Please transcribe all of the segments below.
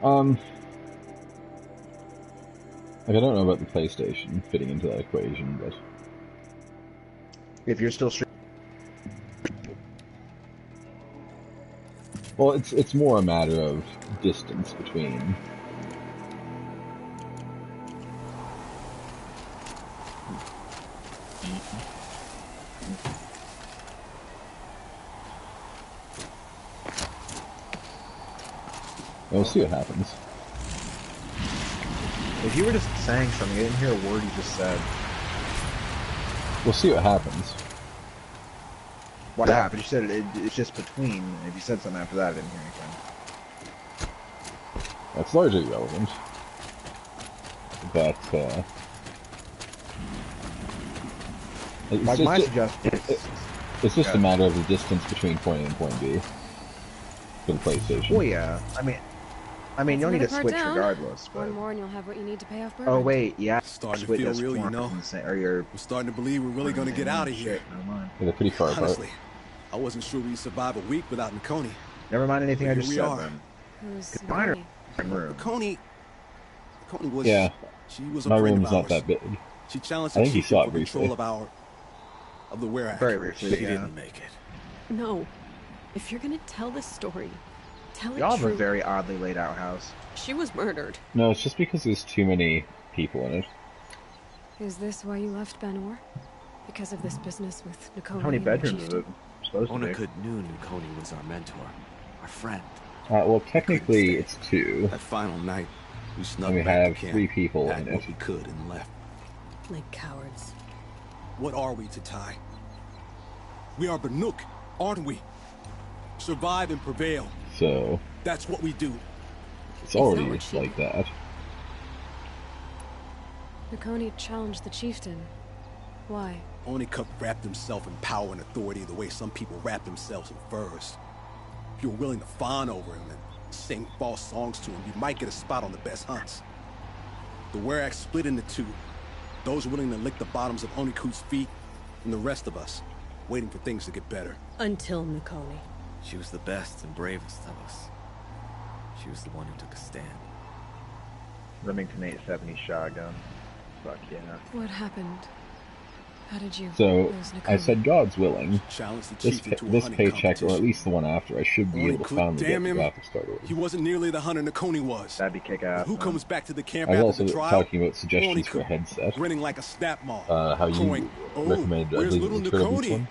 Like, I don't know about the PlayStation fitting into that equation, but... If you're still Well, it's more a matter of distance between... We'll see what happens. If you were just saying something, I didn't hear a word you just said. We'll see what happens. What happened? You said it's just between. If you said something after that, I didn't hear anything. That's largely irrelevant. But, my suggestion it's just a matter of the distance between point A and point B for the PlayStation. Well, yeah. I mean, you'll need to switch regardless. But... One more and you'll have what you need to pay off Bourbon. Oh wait, yeah. Starting to feel real, you know. We're starting to believe we're really going to get out of here. Yeah, they're pretty far apart. Honestly, I wasn't sure we'd survive a week without Nakoni. Never mind anything I just said. Then. Who's Nakoni was. Yeah. She was a my friend room's of not ours. that big. She challenged I the think you chief saw it for briefly. control of the warehouse. Very briefly. She didn't make it. No. If you're gonna tell this story, tell it Y'all have true. a very oddly laid out house. She was murdered. No, it's just because there's too many people in it. Is this why you left Ben-Or? Because of this business with Nakoni? How many bedrooms is it supposed to be? Onakut knew Nakoni was our mentor, our friend. Well, technically it's 2. That final night, we snuck And we back have to camp, 3 people had in it. what we could and left. Like cowards. What are we, Tatai? We are Banuk, aren't we? Survive and prevail. So... That's what we do. It's already like that. Nakoni challenged the chieftain. Why? Onakut wrapped himself in power and authority the way some people wrap themselves in furs. If you're willing to fawn over him and sing false songs to him, you might get a spot on the best hunts. The Werax split into 2. Those willing to lick the bottoms of Onakut's feet, and the rest of us, waiting for things to get better. Until Nakoni. She was the best and bravest of us. She was the one who took a stand. Remington 870 shotgun. Fuck yeah. What happened? How did you So, lose Nakoni? I said God's willing. Challenge the This, chief into a this hunting paycheck, or at competition. least the one after, I should be able to Onakut, finally get damn the him. graphics started. He wasn't nearly the hunter Nakoni was. That'd be kick-ass. Who comes back to the camp I was after also the trial? talking about suggestions for a Onakut, headset. grinning like a snap mall. How you Going, "Oh, recommended, I where's believe, little the Turtle Beach Nakoni?" one.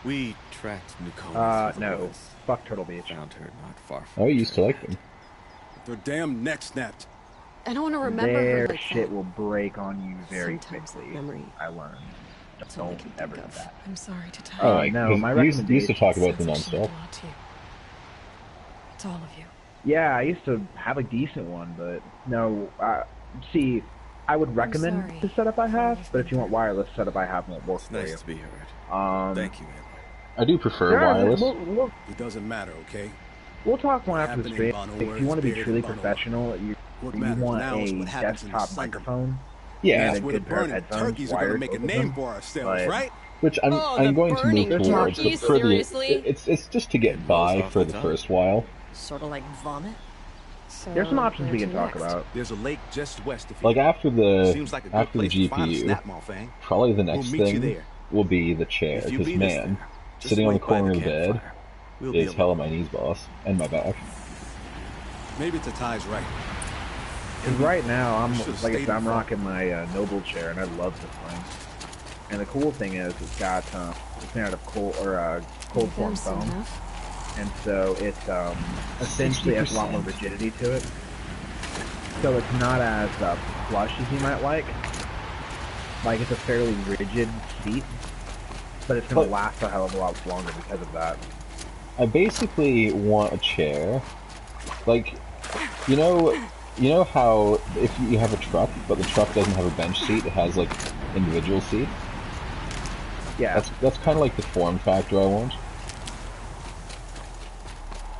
We tracked Nakoni through the No. woods. Fuck Turtle Beach. Found her not far from Oh, you used to like them. Their damn neck snapped. I don't want to remember her Their like shit that. will break on you very Sometimes quickly. memory. I learned. That's all I Don't can ever think do of. that. I'm sorry to tell Oh, you. like, no, 'cause my we used to talk about them Sounds like she non-stop. meant a lot to you. It's all of you. Yeah, I used to have a decent one, but no. See, I would recommend sorry. the setup I have, but if you want wireless, setup I have won't work It's for nice you. to be heard. Thank you, Edward. I do prefer Yeah, wireless. It doesn't matter, okay? We'll talk more after the Happening stream. Bono, If where's you want to be Beard truly Bono? professional, you What matters want now is a what happens in the desktop Sunday. microphone. Yeah, That's and a where the good pair of burning headphones, turkeys are going to wired, make a both of name them. for ourselves, But- right? which I'm Oh, I'm the going to move burning towards. But turkeys? for the, Seriously? it's just to get by off for the the top. first while. Sort of like vomit. So There's some options where we to can talk next? about. There's a lake just west of here. Like after Seems like a good the place to find a GPU, snap mall, Fang. probably the We'll next meet you thing there. will be the chair. If you Because beat us man, there, just sitting on the wait by corner of the bed campfire. We'll be is hell on alone. my knees, boss, and my back. Maybe Tatai's right. Because right now, I'm Should've like I stayed said, I'm in front. rocking my Noble chair, and I love this thing. And the cool thing is, it's got it's made out of cold form There's foam, enough. and so it essentially has a lot more rigidity to it. So it's not as flush as you might like. Like it's a fairly rigid seat, but it's gonna But- last a hell of a lot longer because of that. I basically want a chair, like, you know how if you have a truck, but the truck doesn't have a bench seat, it has like individual seat. Yeah. That's kind of like the form factor I want.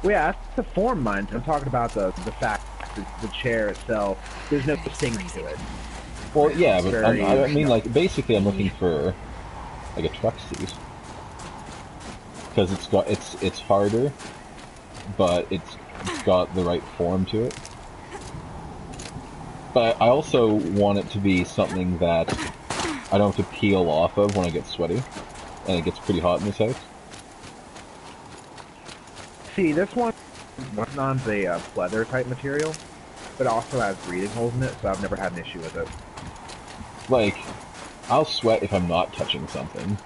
Well, yeah, that's the form mine. I'm talking about the fact that the chair itself, there's no thing to it. Well, yeah, but Very- I mean, like, basically, I'm looking for like a truck seat because it's harder, but it's got the right form to it. But I also want it to be something that I don't have to peel off of when I get sweaty, and it gets pretty hot in this house. See, this one on the leather type material, but also has breathing holes in it, so I've never had an issue with it. Like, I'll sweat if I'm not touching something.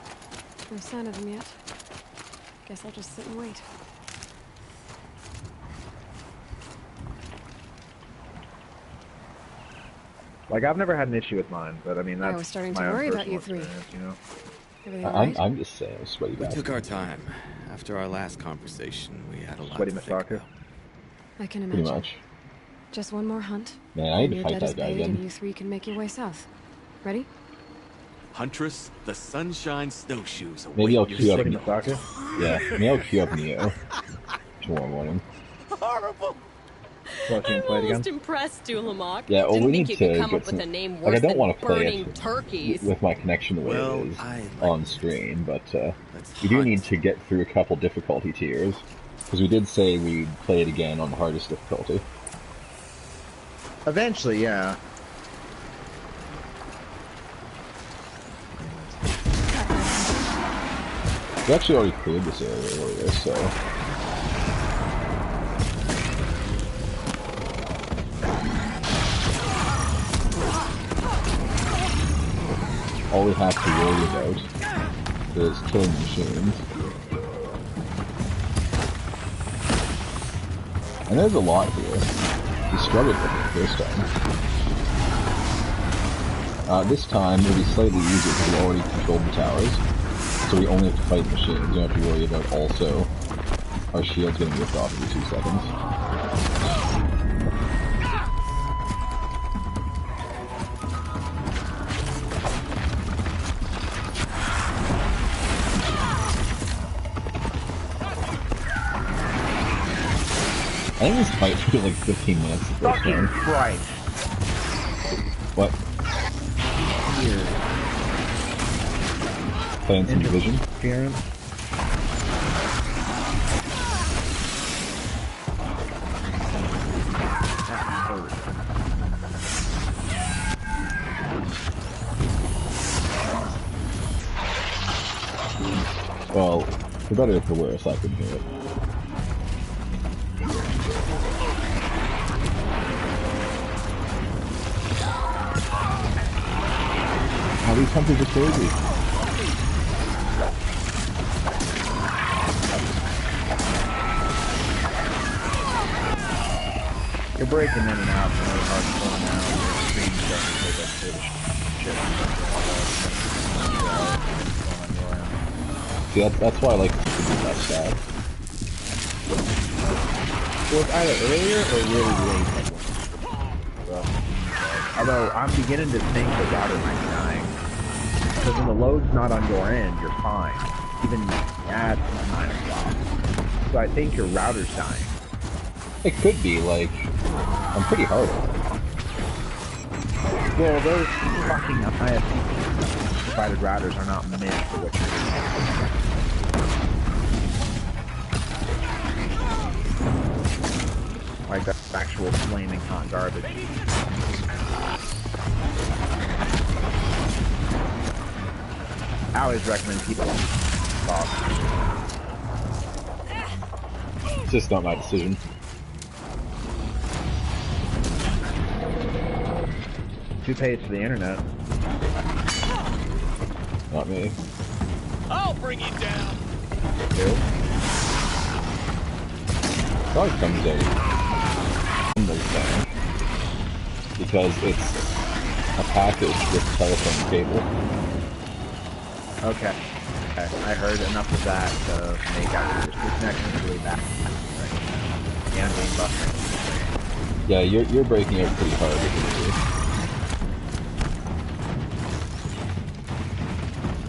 No sign of them yet. Guess I'll just sit and wait. Like, I've never had an issue with mine, but I mean, that's I was starting to my own worry about personal you three. experience, you know? Everything all right? I'm just saying, sweaty We bastard. took our time. After our last conversation, we had a lot Sweaty to think Masaka. about. I can Pretty imagine. much. Just one more hunt. Man, I need and to your fight debt is that guy paid, again. and you three can make your way south. Ready? Huntress, the Sunshine Snowshoes await Maybe I'll your queue up. Sweaty signal. Masaka? Yeah, maybe I'll queue up Neo tomorrow morning. Horrible. Well, can you I'm play it again? almost impressed, Dulamok. Yeah, well, Didn't we think need you could to come get up with some. a name Like, I worse don't than want to play burning it turkeys. with my connection the way Well, it is I like on it. stream, but Let's we do hunt. need to get through a couple difficulty tiers, because we did say we'd play it again on the hardest difficulty. Eventually, yeah. We actually already cleared this area earlier, so... all we have to worry about is killing machines. And there's a lot here. We struggled with it the first time. This time it'll be slightly easier because we already controlled the towers. So we only have to fight machines. We don't have to worry about also our shields getting ripped off every 2 seconds. I think this fight took like 15 minutes the first Fucking time. Christ. What? Here. Playing some Division? Interference. That hurt. Well, for better or for worse, I couldn't hear it. How these hunters are crazy. You're breaking in and out from the hard pulling out. Your screen doesn't take up for the shit. See, that's why I like to be less sad. Well, it's either earlier or really late. So, although I'm beginning to think the router might be dying. Because when the load's not on your end, you're fine. Even at 9 o'clock. So I think your router's dying. It could be, like, I'm pretty hard on it. Well, those fucking ISP provided routers are not meant for what you're doing. Like the actual flaming hot garbage. I always recommend people box. It's just not my decision. Who pays for the internet? Not me. I'll bring you down. Who? Probably comes out in the thing. Because it's a package with telephone cable. Okay. Okay. I heard enough of that to make out this connection really bad. Yeah, I'm being buffering. Yeah, you're breaking out pretty hard with it.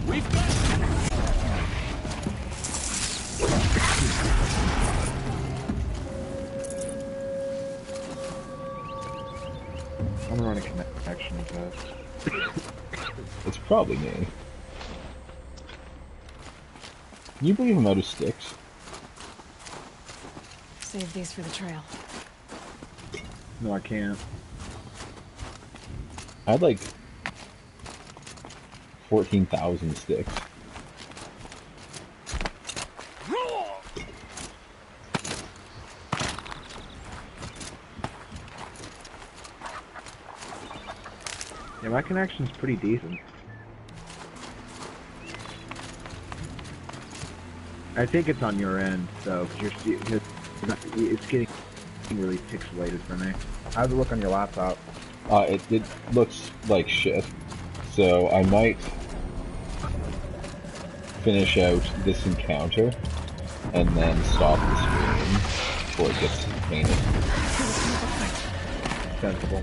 We've got I'm gonna run a connection test. It's probably me. Can you believe I'm out of sticks? Save these for the trail. No, I can't. I had like 14,000 sticks. Yeah, my connection's pretty decent. I think it's on your end, though, because it's getting really pixelated for me. How's it look on your laptop? It looks like shit, so I might finish out this encounter and then stop the stream before it gets painted. Sensible.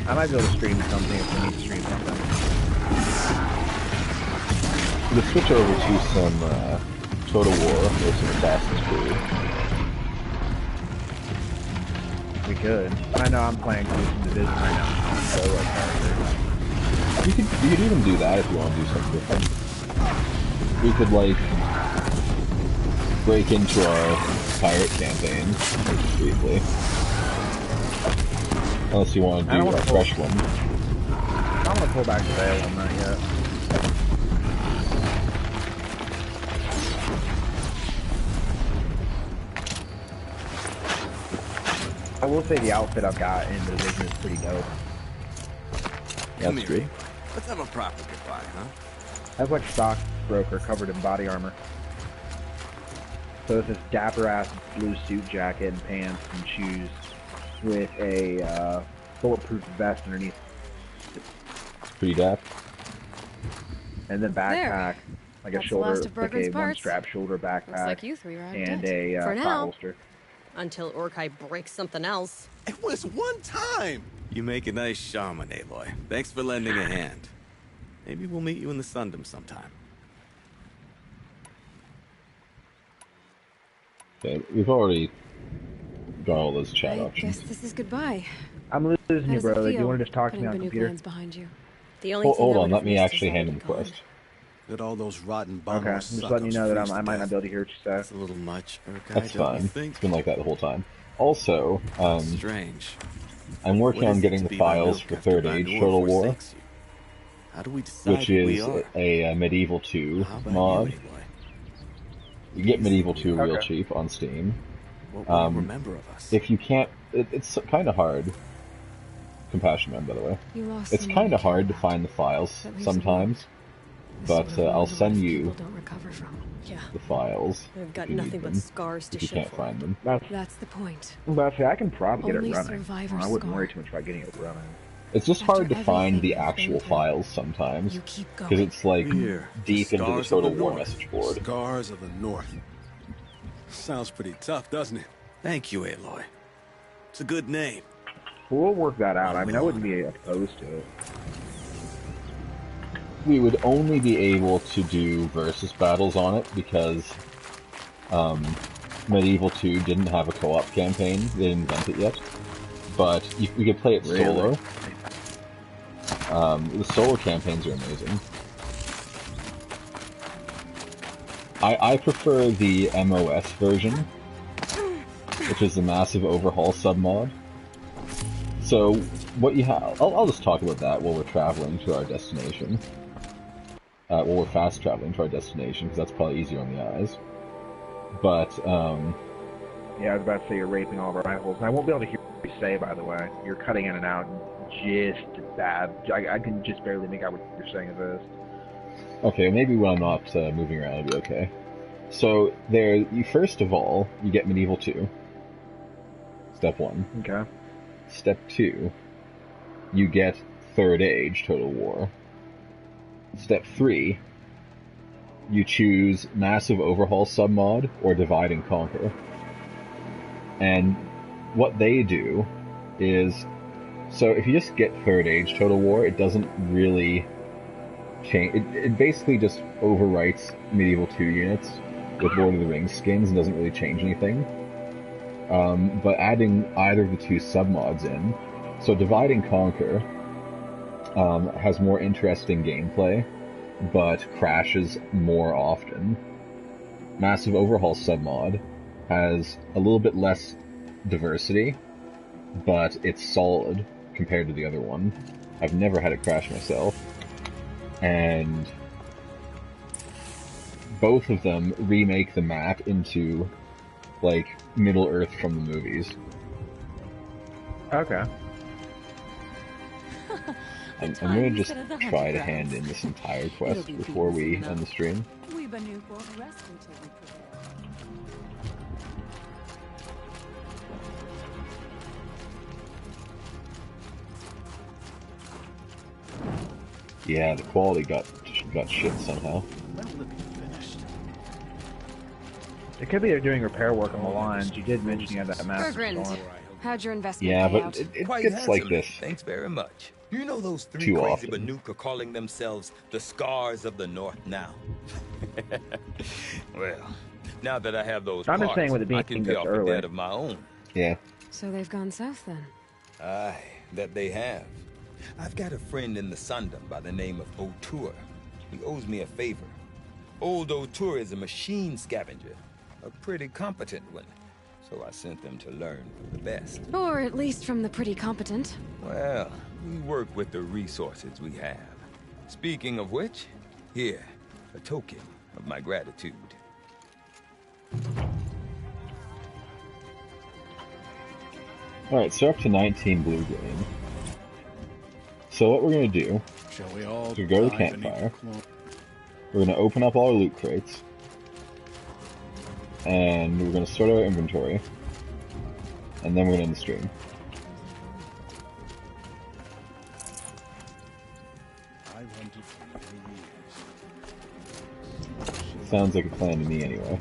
I might be able to stream something if we need to stream something. We'll switch over to some Total War or some Assassin's Creed. We could. I know I'm playing some Division right now. Solo characters. You could even do that if you want to do something different. We could like break into our pirate campaign just briefly. Unless you want to do a fresh one. I don't want to pull back the veil on that yet. I will say the outfit I've got in the Division is pretty dope. That's great. Let's have a proper goodbye, huh? I have like stockbroker covered in body armor. So it's this dapper ass blue suit jacket and pants and shoes with a bulletproof vest underneath. Pretty dap. And then backpack, like That's a the last shoulder, of like Bergen's a parts. one-strap shoulder backpack, Looks like you three are out of and debt. a For file now. holster. Until Orkai breaks something else. It was one time! You make a nice shaman, Aloy. Thanks for lending a hand. Maybe we'll meet you in the Sundom sometime. Okay, we've already got all those chat I options. guess this is goodbye. I'm losing How you, does bro. it Like, you feel, want to just talk to me putting on the new computer? plans behind you? The only thing Hold I on, would let have me missed actually is hand him already the gone. quest. Let all those rotten Okay, bombers I'm just suck letting you know that freeze I to might not death. be able to hear what you say. That's a little much, Urkai, That's don't you fine. think? It's been like that the whole time. Also, Strange. I'm working What on is it getting to the be files Banuk for after Third Age Banur Total War, forsakes you? How do we decide which who we is are? a Medieval 2 How about mod. you, Aloy? You get Medieval 2 real Okay. cheap on Steam. What will you remember of us? If you can't, it's kind of hard. Compassion Man, by the way. You lost It's someone kind of you care hard to about. find the files That leaves sometimes, The but sort of I'll wound a lot send of you people don't recover from. Yeah, the files I've got if you nothing need but them, scars to if you show can't for find it. them. That's the point. But see, I can probably get Only it running. survivors I wouldn't scar. worry too much about getting it running. It's just After hard to find everything the you've been actual through, files sometimes, You keep because going. it's like Here, deep the into the Scars of Total the War North. message board. Scars of the North. Sounds pretty tough, doesn't it? Thank you, Aloy. It's a good name. We'll work that out. I mean, I wouldn't be opposed to it. We would only be able to do versus battles on it because Medieval 2 didn't have a co-op campaign. They didn't invent it yet. But we could play it solo. The solo campaigns are amazing. I prefer the MOS version, which is the Massive Overhaul submod. So, what you have... I'll just talk about that while we're traveling to our destination. While we're fast traveling to our destination, because that's probably easier on the eyes. But, Yeah, I was about to say you're raping all of our rifles. And I won't be able to hear what you say, by the way. You're cutting in and out just bad. I can just barely make out what you're saying is this. okay, maybe when I'm not moving around it'll be okay. So, first of all, you get Medieval 2. Step 1. Okay. Step 2, you get Third Age Total War. Step 3, you choose Massive Overhaul submod or Divide and Conquer. And what they do is, so if you just get Third Age Total War, it doesn't really change. It basically just overwrites Medieval 2 units with Lord of the Rings skins and doesn't really change anything. But adding either of the two submods in, so Divide and Conquer has more interesting gameplay, but crashes more often. Massive Overhaul submod has a little bit less diversity, but it's solid compared to the other one. I've never had it crash myself. And both of them remake the map into, like, Middle-earth from the movies. Okay. I'm gonna just try to hand in this entire quest before we end the stream. Yeah, the quality got shit somehow. It could be they're doing repair work on the lines. You did mention you had that massive Bergrand, storm. how'd your investment Yeah, pay but out? it Quite gets like handsomely. this Thanks very much. You know those three too crazy often. Banuk are calling themselves the Scars of the North now. Well, now that I have those I'm just parts, saying with it being I can pay this off a early. debt of my own. Yeah. So they've gone south then. Aye, that they have. I've got a friend in the Sundom by the name of O'Toole. He owes me a favor. Old O'Toole is a machine scavenger, a pretty competent one. So I sent them to learn from the best. Or at least from the pretty competent. Well, we work with the resources we have. Speaking of which, here, a token of my gratitude. Alright, so up to 19 blue green. So what we're gonna do Shall we all is we go to the campfire. We're gonna open up all our loot crates. And we're gonna sort our inventory. And then we're gonna end the stream. I wanted for years. Sounds like a plan to me anyway.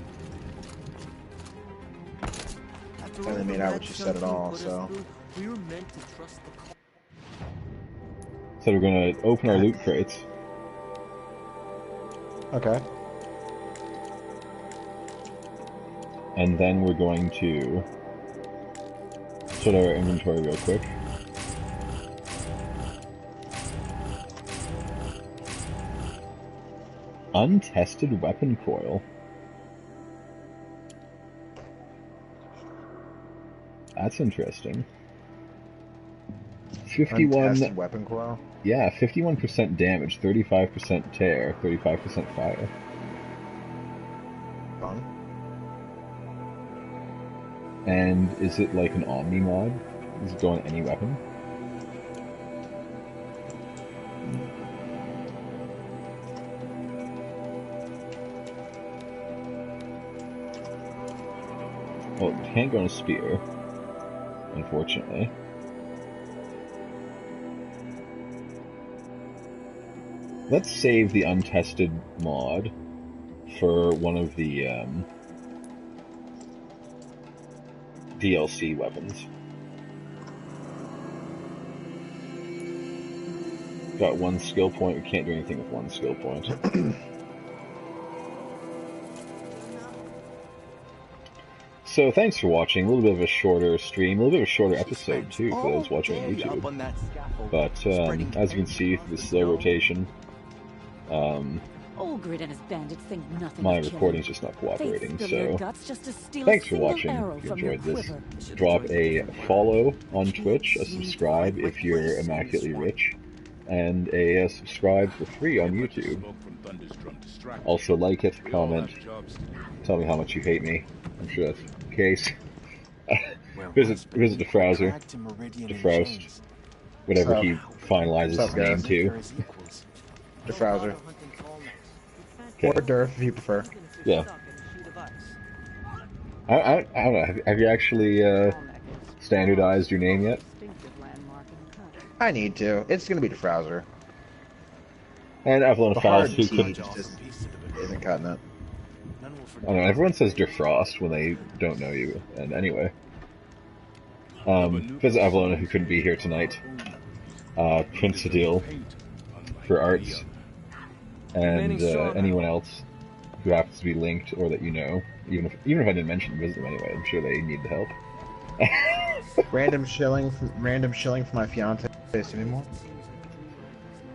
Doesn't mean out what you said at all, so. We were meant to trust the call. So we're gonna open our loot crates. Okay. And then we're going to sort our inventory real quick. Untested weapon coil. That's interesting. 51... Untested weapon coil? Yeah, 51% damage, 35% tear, 35% fire. Fun. And is it like an Omni mod? Does it go on any weapon? Well, it can't go on a spear, unfortunately. Let's save the untested mod for one of the DLC weapons. Got one skill point, we can't do anything with one skill point. So thanks for watching, a little bit of a shorter stream, a little bit of a shorter episode too for those watching on YouTube. But as you can see through the slow rotation, Olgrid and his bandits think nothing my of killing. recording's just not cooperating, They'd spill their so guts just to steal thanks a for single watching. arrow If you from your enjoyed this, quiver. drop a follow on Twitch, a subscribe if you're immaculately rich, and a subscribe for free on YouTube. Also like it, comment, tell me how much you hate me. I'm sure that's the case. visit Defrouser, Defroust, whatever he finalizes his name to. Defrouser. Okay. Or Durf if you prefer. Yeah. I don't know, have you actually standardized your name yet? I need to. It's gonna be Defrouser. And Avalon The Fowls, hard who T couldn't... just isn't cutting it. I don't know, everyone says Defrost when they don't know you, and anyway. Visit Avalona, who couldn't be here tonight. Prince Adil for arts. And anyone else who happens to be linked or that you know. Even if I didn't mention, visit them anyway. I'm sure they need the help. Random shilling for my fiance. Anymore?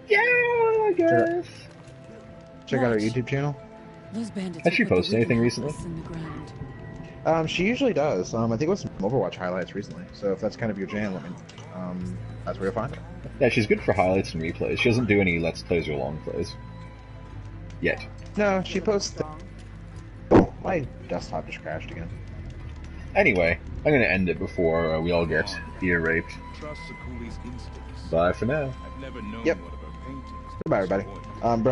Yeah, I guess. Check out our YouTube channel. Those bandits Has she will put the posted anything weak recently? necklace in the ground. She usually does. I think it was some Overwatch highlights recently. So if that's kind of your jam, that's where you'll find her. Yeah, she's good for highlights and replays. She doesn't do any Let's Plays or long plays. Yet. No, she posts. Oh, my desktop just crashed again. Anyway, I'm going to end it before we all get ear raped. Bye for now. Yep. Goodbye, everybody. Brother.